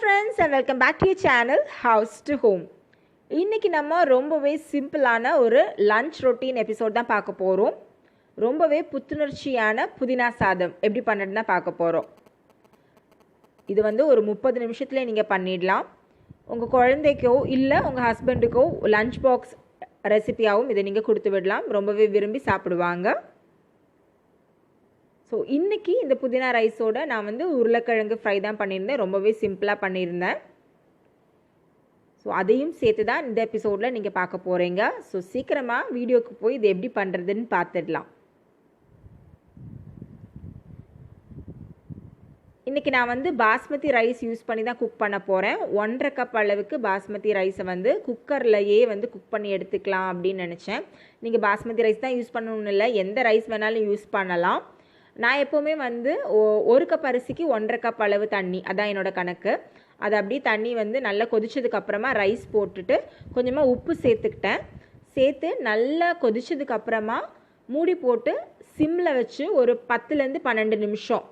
friends and welcome back to your channel House to Home. இன்னைக்கு நம்ம ரொம்பவே சிம்பிளான ஒரு லஞ்ச் ரொட்டீன் எபிசோட் தான் பார்க்க போகிறோம். ரொம்பவே புத்துணர்ச்சியான புதினா சாதம் எப்படி பண்ணுறதுன்னு தான் பார்க்க போகிறோம். இது வந்து ஒரு 30 நிமிஷத்தில் நீங்கள் பண்ணிடலாம். உங்கள் குழந்தைக்கோ இல்லை உங்கள் ஹஸ்பண்டுக்கோ லஞ்ச் பாக்ஸ் ரெசிபியாகவும் இதை நீங்கள் கொடுத்து விடலாம். ரொம்பவே விரும்பி சாப்பிடுவாங்க. ஸோ இன்றைக்கி இந்த புதினா ரைஸோடு நான் வந்து உருளைக்கிழங்கு ஃப்ரை தான் பண்ணியிருந்தேன். ரொம்பவே சிம்பிளாக பண்ணியிருந்தேன். ஸோ அதையும் சேர்த்து தான் இந்த எபிசோடில் நீங்கள் பார்க்க போகிறீங்க. ஸோ சீக்கிரமாக வீடியோவுக்கு போய் இது எப்படி பண்ணுறதுன்னு பார்த்துடலாம். இன்றைக்கி நான் வந்து பாஸ்மதி ரைஸ் யூஸ் பண்ணி தான் குக் பண்ண போகிறேன். 1.5 கப் அளவுக்கு பாஸ்மதி ரைஸை வந்து குக்கர்லையே வந்து குக் பண்ணி எடுத்துக்கலாம் அப்படின்னு நினச்சேன். நீங்கள் பாஸ்மதி ரைஸ் தான் யூஸ் பண்ணணும்னு இல்லை, எந்த ரைஸ் வேணாலும் யூஸ் பண்ணலாம். நான் எப்போவுமே வந்து 1 கப் அரிசிக்கு 1.5 கப் அளவு தண்ணி, அதான் என்னோடய கணக்கு. அது அப்படியே தண்ணி வந்து நல்லா கொதிச்சதுக்கப்புறமா ரைஸ் போட்டுட்டு கொஞ்சமாக உப்பு சேர்த்து நல்லா கொதிச்சதுக்கப்புறமா மூடி போட்டு சிம்மில் வச்சு ஒரு 10லேருந்து 12 நிமிஷம்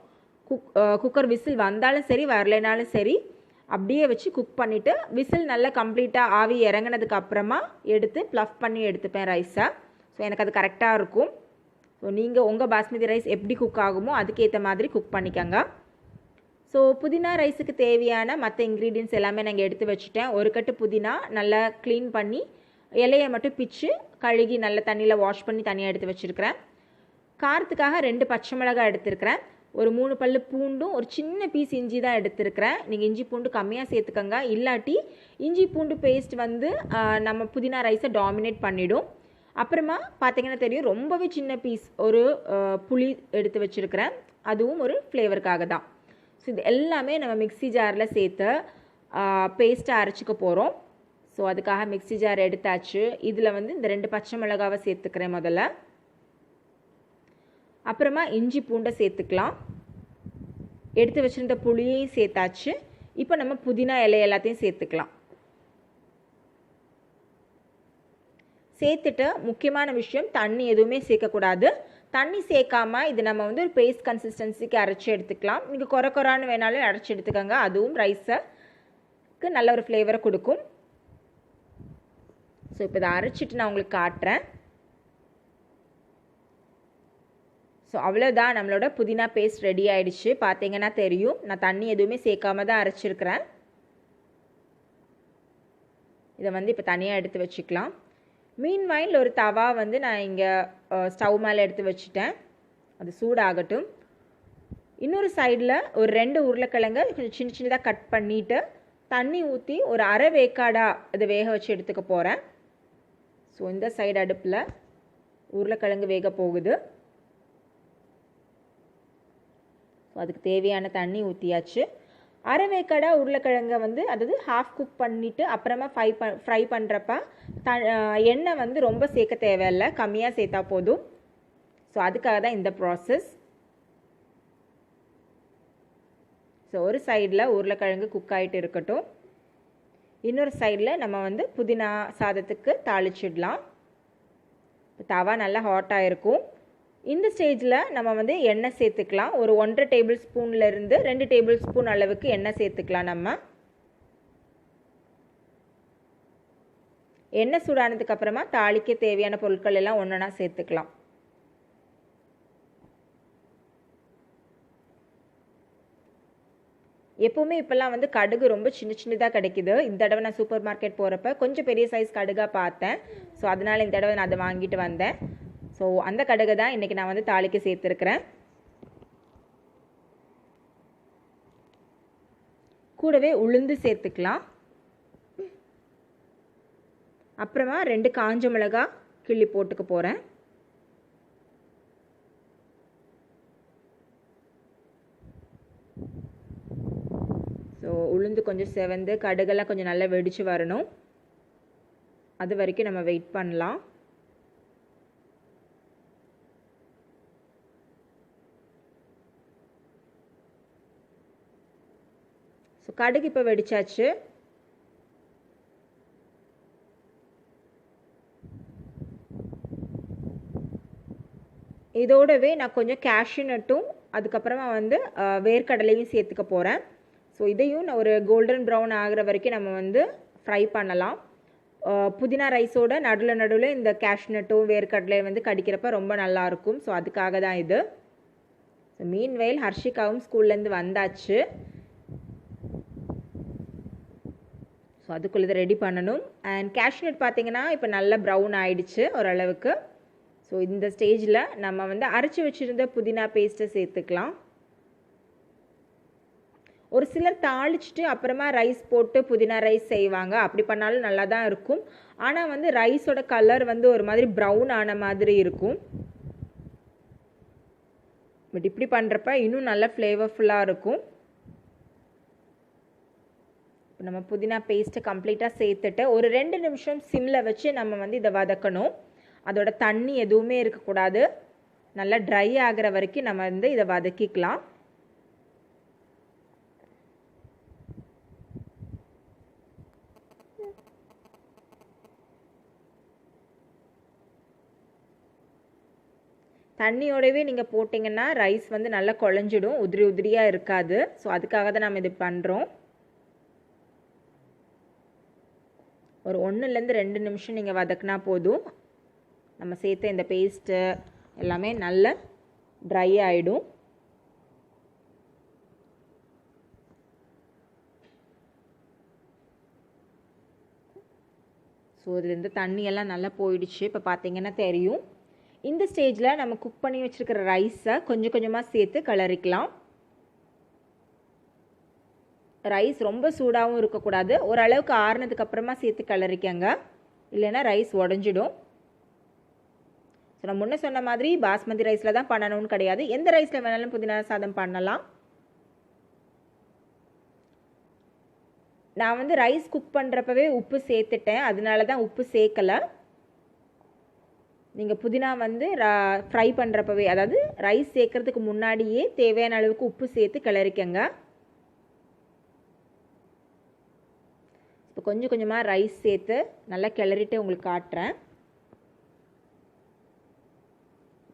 குக்கர் விசில் வந்தாலும் சரி வரலைனாலும் சரி அப்படியே வச்சு குக் பண்ணிவிட்டு விசில் நல்லா கம்ப்ளீட்டாக ஆவி இறங்கினதுக்கு அப்புறமா எடுத்து ப்ளஃப் பண்ணி எடுத்துப்பேன் ரைஸை. ஸோ எனக்கு அது கரெக்டாக இருக்கும். ஸோ நீங்கள் உங்கள் பாஸ்மதி ரைஸ் எப்படி குக் ஆகுமோ அதுக்கேற்ற மாதிரி குக் பண்ணிக்கோங்க. ஸோ புதினா ரைஸுக்கு தேவையான மற்ற இன்க்ரீடியன்ட்ஸ் எல்லாமே நாங்கள் எடுத்து வச்சுட்டேன். ஒரு கட்டு புதினா நல்லா க்ளீன் பண்ணி இலையை மட்டும் பிச்சு கழுகி நல்ல தண்ணியில் வாஷ் பண்ணி தனியாக எடுத்து வச்சுருக்கிறேன். காரத்துக்காக 2 பச்சை மிளகாய் எடுத்துருக்கிறேன். ஒரு 3 பல்லு பூண்டும் ஒரு சின்ன பீஸ் இஞ்சி தான் எடுத்துருக்கிறேன். நீங்கள் இஞ்சி பூண்டு கம்மியாக சேர்த்துக்கோங்க, இல்லாட்டி இஞ்சி பூண்டு பேஸ்ட் வந்து நம்ம புதினா ரைஸை டாமினேட் பண்ணிவிடும். அப்புறமா பார்த்தீங்கன்னா தெரியும், ரொம்பவே சின்ன பீஸ் ஒரு புளி எடுத்து வச்சுருக்கிறேன். அதுவும் ஒரு ஃப்ளேவருக்காக தான். ஸோ இது எல்லாமே நம்ம மிக்ஸி ஜாரில் சேர்த்து பேஸ்ட்டாக அரைச்சிக்க போகிறோம். ஸோ அதுக்காக மிக்ஸி ஜார் எடுத்தாச்சு. இதில் வந்து இந்த 2 பச்சை மிளகாவை சேர்த்துக்கிறேன் முதல்ல. அப்புறமா இஞ்சி பூண்டை சேர்த்துக்கலாம். எடுத்து வச்சுருந்த புளியையும் சேர்த்தாச்சு. இப்போ நம்ம புதினா இலை எல்லாத்தையும் சேர்த்துக்கலாம். சேர்த்துட்டு முக்கியமான விஷயம், தண்ணி எதுவுமே சேர்க்கக்கூடாது. தண்ணி சேர்க்காமல் இது நம்ம வந்து ஒரு பேஸ்ட் கன்சிஸ்டன்சிக்கு அரைச்சி எடுத்துக்கலாம். நீங்கள் கொரான்னு வேணாலும் அரைச்சி எடுத்துக்கோங்க. அதுவும் ரைஸுக்கு நல்ல ஒரு ஃப்ளேவரை கொடுக்கும். ஸோ இப்போ இதை அரைச்சிட்டு நான் உங்களுக்கு காட்டுறேன். ஸோ அவ்வளோதான், நம்மளோட புதினா பேஸ்ட் ரெடி ஆகிடுச்சு. பார்த்தீங்கன்னா தெரியும், நான் தண்ணி எதுவுமே சேர்க்காம தான் அரைச்சிருக்கிறேன். இதை வந்து இப்போ தனியாக எடுத்து வச்சுக்கலாம். மீன்வைல் ஒரு தவா வந்து நான் இங்கே ஸ்டவ் மேலே எடுத்து வச்சுட்டேன். அது சூடாகட்டும். இன்னொரு சைடில் ஒரு 2 உருளைக்கிழங்கு கொஞ்சம் சின்னதாக கட் பண்ணிவிட்டு தண்ணி ஊற்றி ஒரு அரை வேக்காடாக அதை வேக வச்சு எடுத்துக்க போகிறேன். ஸோ இந்த சைடு அடுப்பில் உருளைக்கிழங்கு வேக போகுது. ஸோ அதுக்கு தேவையான தண்ணி ஊற்றியாச்சு. அரை வேக்காடா உருளைக்கிழங்கை வந்து அதாவது ஹாஃப் குக் பண்ணிவிட்டு அப்புறமா ஃப்ரை பண்ணுறப்ப எண்ணெய் வந்து ரொம்ப சேர்க்க தேவையில்லை, கம்மியாக சேர்த்தா போதும். ஸோ அதுக்காக தான் இந்த ப்ராசஸ். ஸோ ஒரு சைடில் உருளைக்கிழங்கு குக் ஆகிட்டு இருக்கட்டும். இன்னொரு சைடில் நம்ம வந்து புதினா சாதத்துக்கு தாளிச்சிடலாம். தவா நல்லா ஹாட்டாக இருக்கும். இந்த ஸ்டேஜில் நம்ம வந்து எண்ணெய் சேர்த்துக்கலாம். ஒரு 1.5 டேபிள் ஸ்பூன்லேருந்து 2 டேபிள் ஸ்பூன் அளவுக்கு எண்ணெய் சேர்த்துக்கலாம். நம்ம எண்ணெய் சூடானதுக்கு அப்புறமா தாளிக்க தேவையான பொருட்கள் எல்லாம் ஒன்றா சேர்த்துக்கலாம். எப்போவுமே இப்போல்லாம் வந்து கடுகு ரொம்ப சின்னதாக கிடைக்குது. இந்த தடவை நான் சூப்பர் மார்க்கெட் போகிறப்ப கொஞ்சம் பெரிய சைஸ் கடுகாக பார்த்தேன். ஸோ அதனால் இந்த தடவை நான் அதை வாங்கிட்டு வந்தேன். ஸோ அந்த கடுகை தான் இன்றைக்கி நான் வந்து தாளிக்க சேர்த்துருக்கிறேன். கூடவே உளுந்து சேர்த்துக்கலாம். அப்புறமா 2 காஞ்ச மிளகா கிள்ளி போட்டுக்க போகிறேன். ஸோ உளுந்து கொஞ்சம் செவந்து கடுகெல்லாம் கொஞ்சம் நல்லா வெடித்து வரணும். அது வரைக்கும் நம்ம வெயிட் பண்ணலாம். ஸோ கடுகு இப்போ வெடிச்சாச்சு. இதோடவே நான் கொஞ்சம் கேஷ்யூ நட்டும் அதுக்கப்புறமா வந்து வேர்க்கடலையும் சேர்த்துக்க போகிறேன். ஸோ இதையும் ஒரு கோல்டன் ப்ரௌன் ஆகிற வரைக்கும் நம்ம வந்து ஃப்ரை பண்ணலாம். புதினா ரைஸோட நடுவில் இந்த கேஷ்நட்டும் வேர்க்கடலையும் வந்து கடிக்கிறப்ப ரொம்ப நல்லாயிருக்கும். ஸோ அதுக்காக தான் இது. ஸோ மீன்வெயில் ஹர்ஷிகாவும் ஸ்கூல்லேருந்து வந்தாச்சு. ஸோ அதுக்குள்ளே இதை ரெடி பண்ணணும். அண்ட் கேஷ்நட் பார்த்திங்கன்னா இப்போ நல்லா ப்ரௌன் ஆகிடுச்சு ஓரளவுக்கு. ஸோ இந்த ஸ்டேஜில் நம்ம வந்து அரைச்சி வச்சுருந்த புதினா பேஸ்ட்டை சேர்த்துக்கலாம். ஒரு சிலர் தாளிச்சிட்டு அப்புறமா ரைஸ் போட்டு புதினா ரைஸ் செய்வாங்க. அப்படி பண்ணாலும் நல்லா தான் இருக்கும். ஆனால் வந்து ரைஸோட கலர் வந்து ஒரு மாதிரி ப்ரௌன் ஆன மாதிரி இருக்கும். பட் இப்படி பண்ணுறப்ப இன்னும் நல்லா ஃப்ளேவர்ஃபுல்லாக இருக்கும். இப்போ நம்ம புதினா பேஸ்ட்டை கம்ப்ளீட்டாக சேர்த்துட்டு ஒரு 2 நிமிஷம் சிம்மில் வச்சு நம்ம வந்து இதை வதக்கணும். அதோட தண்ணி எதுவுமே இருக்கக்கூடாது. நல்லா ட்ரை ஆகிற வரைக்கும் நம்ம வந்து இதை வதக்கிக்கலாம். தண்ணியோடவே நீங்கள் போட்டிங்கன்னா ரைஸ் வந்து நல்லா குழஞ்சிடும், உதிரி உதிரியாக இருக்காது. ஸோ அதுக்காக தான் நம்ம இது பண்ணுறோம். ஒரு 1லேருந்து 2 நிமிஷம் நீங்கள் வதக்கினா போதும். நம்ம சேர்த்த இந்த பேஸ்ட்டு எல்லாமே நல்ல ட்ரை ஆகிடும். ஸோ இதுலேருந்து தண்ணியெல்லாம் நல்லா போயிடுச்சு. இப்போ பார்த்தீங்கன்னா தெரியும். இந்த ஸ்டேஜில் நம்ம குக் பண்ணி வச்சுருக்கிற ரைஸை கொஞ்சம் கொஞ்சமாக சேர்த்து கிளறிக்கலாம். ரைஸ் ரொம்ப சூடாகவும் இருக்கக்கூடாது. ஓரளவுக்கு ஆறுனதுக்கு அப்புறமா சேர்த்து கிளறிக்கங்க, இல்லைன்னா ரைஸ் உடஞ்சிடும். ஸோ நான் முன்னே சொன்ன மாதிரி பாஸ்மதி ரைஸில் தான் பண்ணணும்னு கிடையாது. எந்த ரைஸில் வேணாலும் புதினா சாதம் பண்ணலாம். நான் வந்து ரைஸ் குக் பண்ணுறப்பவே உப்பு சேர்த்துட்டேன், அதனால தான் உப்பு சேர்க்கலை. நீங்கள் புதினா வந்து ஃப்ரை பண்ணுறப்பவே, அதாவது ரைஸ் சேர்க்குறதுக்கு முன்னாடியே தேவையான அளவுக்கு உப்பு சேர்த்து கிளறிக்கங்க. இப்போ கொஞ்சம் கொஞ்சமாக ரைஸ் சேர்த்து நல்லா கிளறிட்டு உங்களுக்கு காட்டுறேன்.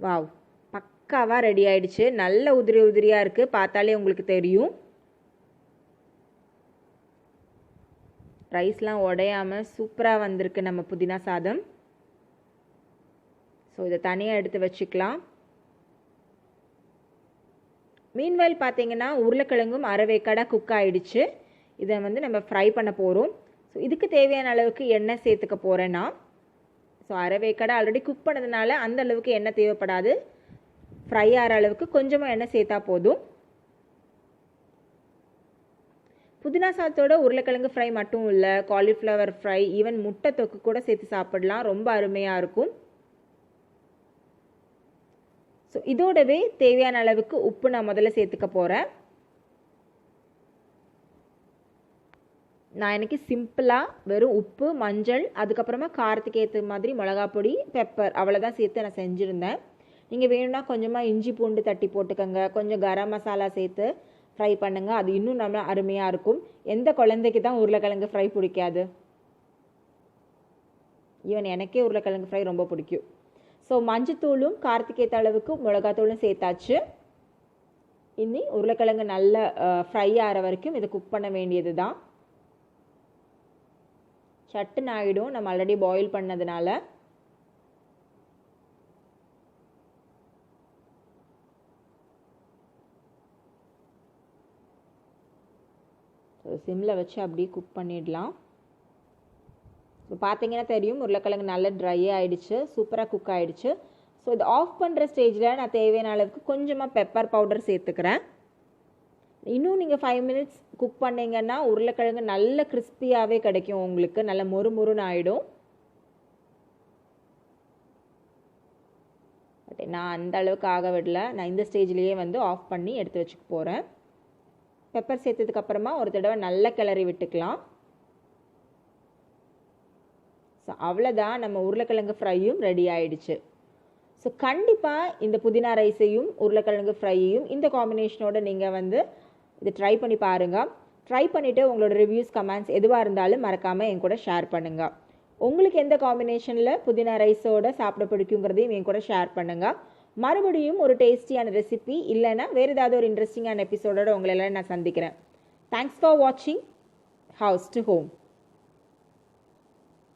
வாவ், பக்காவாக ரெடி ஆயிடுச்சு. நல்ல உதிரி உதிரியாக இருக்குது, பார்த்தாலே உங்களுக்கு தெரியும். ரைஸ்லாம் உடையாமல் சூப்பராக வந்திருக்கு நம்ம புதினா சாதம். ஸோ இதை தனியாக எடுத்து வச்சுக்கலாம். மீன்வெயில் பார்த்தீங்கன்னா உருளைக்கிழங்கும் அரைவேக்காடாக குக் ஆகிடுச்சு. இதை வந்து நம்ம ஃப்ரை பண்ண போகிறோம். ஸோ இதுக்கு தேவையான அளவுக்கு எண்ணெய் சேர்த்துக்க போகிறேன்னா, ஸோ அரைவேக்காடை ஆல்ரெடி குக் பண்ணதுனால அந்த அளவுக்கு எண்ணெய் தேவைப்படாது. ஃப்ரை ஆகிற அளவுக்கு கொஞ்சமாக எண்ணெய் சேர்த்தா போதும். புதினா சாதத்தோட உருளைக்கிழங்கு ஃப்ரை மட்டும் இல்லை, காலிஃப்ளவர் ஃப்ரை, ஈவன் முட்டை தொக்கு கூட சேர்த்து சாப்பிடலாம். ரொம்ப அருமையாக இருக்கும். ஸோ இதோடவே தேவையான அளவுக்கு உப்பு நான் முதல்ல சேர்த்துக்க போகிறேன். நான் எனக்கு சிம்பிளாக வெறும் உப்பு, மஞ்சள், அதுக்கப்புறமா காரத்துக்கு ஏற்ற மாதிரி மிளகாப்பொடி, பெப்பர், அவ்வளோதான் சேர்த்து நான் செஞ்சுருந்தேன். நீங்கள் வேணும்னா கொஞ்சமாக இஞ்சி பூண்டு தட்டி போட்டுக்கோங்க, கொஞ்சம் கரம் மசாலா சேர்த்து ஃப்ரை பண்ணுங்கள். அது இன்னும் நம்ம அருமையாக இருக்கும். எந்த குழந்தைக்கு தான் உருளைக்கிழங்கு ஃப்ரை பிடிக்காது? ஈவன் எனக்கே உருளைக்கிழங்கு ஃப்ரை ரொம்ப பிடிக்கும். ஸோ மஞ்சத்தூளும் காரத்துக்கு ஏற்ற அளவுக்கு மிளகாத்தூளும் சேர்த்தாச்சு. இனி உருளைக்கிழங்கு நல்லா ஃப்ரை ஆகிற வரைக்கும் இதை குக் பண்ண வேண்டியது தான். சட்டுன்னு ஆகிடும், நம்ம ஆல்ரெடி பாயில் பண்ணதுனால. ஸோ சிம்மில் வச்சு அப்படியே குக் பண்ணிடலாம். இப்போ பார்த்தீங்கன்னா தெரியும், உருளைக்கிழங்கு நல்லா ட்ரை ஆகிடுச்சு, சூப்பராக குக் ஆகிடுச்சு. ஸோ இது ஆஃப் பண்ணுற ஸ்டேஜில் நான் தேவையான அளவுக்கு கொஞ்சமாக பெப்பர் பவுடர் சேர்த்துக்கிறேன். இன்னும் நீங்கள் 5 மினிட்ஸ் குக் பண்ணிங்கன்னா உருளைக்கிழங்கு நல்ல கிறிஸ்பியாகவே கிடைக்கும் உங்களுக்கு, நல்ல மொறுமொறுன்னு ஆகிடும். பட் நான் அந்த அளவுக்கு ஆக விடல, நான் இந்த ஸ்டேஜ்லேயே வந்து ஆஃப் பண்ணி எடுத்து வச்சுக்க போகிறேன். பெப்பர் சேர்த்ததுக்கப்புறமா ஒரு தடவை நல்லா கிளறி விட்டுக்கலாம். ஸோ அவ்வளோதான், நம்ம உருளைக்கிழங்கு ஃப்ரையும் ரெடி ஆகிடுச்சு. ஸோ கண்டிப்பாக இந்த புதினா ரைஸையும் உருளைக்கிழங்கு ஃப்ரையையும் இந்த காம்பினேஷனோடு நீங்கள் வந்து இதை ட்ரை பண்ணி பாருங்கள். ட்ரை பண்ணிவிட்டு உங்களோட ரிவ்யூஸ், கமெண்ட்ஸ் எதுவாக இருந்தாலும் மறக்காமல் என் கூட ஷேர் பண்ணுங்கள். உங்களுக்கு எந்த காம்பினேஷனில் புதினா ரைஸோடு சாப்பிட பிடிக்குங்கிறதையும் என் கூட ஷேர் பண்ணுங்கள். மறுபடியும் ஒரு டேஸ்டியான ரெசிபி இல்லைன்னா வேறு ஏதாவது ஒரு இன்ட்ரெஸ்டிங்கான எபிசோடோடு உங்களெல்லாம் நான் சந்திக்கிறேன். தேங்க்ஸ் ஃபார் வாட்சிங் ஹவுஸ் டு ஹோம்.